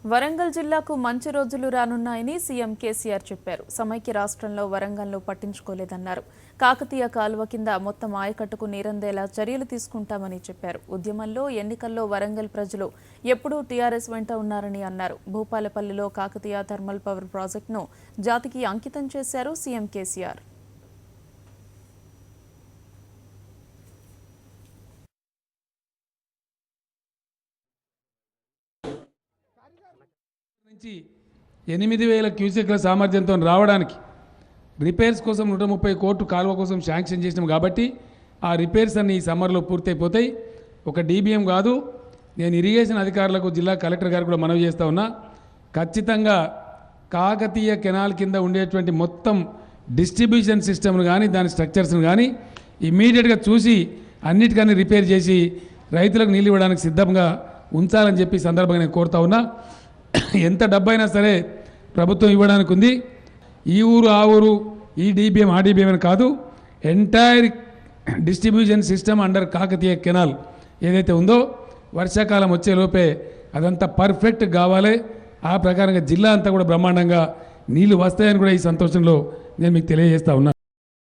వరంగల్ జిల్లాకు మంచి రోజులు రానున్నాయని సీఎం కేసీఆర్ చెప్పారు. సమైక్య రాష్ట్రంలో వరంగల్ను పట్టించుకోలేదన్నారు. కాకతీయ కాలువ కింద మొత్తం ఆయకట్టుకు నీరందేలా చర్యలు తీసుకుంటామని చెప్పారు. ఉద్యమంలో ఎన్నికల్లో వరంగల్ ప్రజలు ఎప్పుడూ టీఆర్ఎస్ వెంట ఉన్నారని అన్నారు. భూపాలపల్లిలో కాకతీయ థర్మల్ పవర్ ప్రాజెక్టును జాతికి అంకితం చేశారు సీఎం కేసీఆర్. నుంచి 8,000 క్యూసెక్ల సామర్థ్యంతో రావడానికి రిపేర్స్ కోసం 130 కోట్లు కాలువ కోసం శాంక్షన్ చేసినాం. కాబట్టి ఆ రిపేర్స్ అన్ని ఈ సమ్మర్లో పూర్తయిపోతాయి. ఒక డీబీఎం కాదు, నేను ఇరిగేషన్ అధికారులకు జిల్లా కలెక్టర్ గారు కూడా మనవి చేస్తూ ఉన్నా, ఖచ్చితంగా కాకతీయ కెనాల్ కింద ఉండేటువంటి మొత్తం డిస్ట్రిబ్యూషన్ సిస్టమ్ను కానీ దాని స్ట్రక్చర్స్ను కానీ ఇమ్మీడియట్గా చూసి అన్నిటికన్నీ రిపేర్ చేసి రైతులకు నీళ్ళు ఇవ్వడానికి సిద్ధంగా ఉంచాలని చెప్పి సందర్భంగా నేను కోరుతా ఉన్నా. ఎంత డబ్బైనా సరే ప్రభుత్వం ఇవ్వడానికి ఉంది. ఈ ఊరు ఆ ఊరు, ఈ డీబీఎం ఆ డీబీఎం అని కాదు, entire distribution system under Kakatiya canal ఏదైతే ఉందో వర్షాకాలం వచ్చేలోపే అదంతా పర్ఫెక్ట్ కావాలి. ఆ ప్రకారంగా జిల్లా అంతా కూడా బ్రహ్మాండంగా నీళ్లు వస్తాయని కూడా ఈ సంతోషంలో నేను మీకు తెలియజేస్తా ఉన్నా.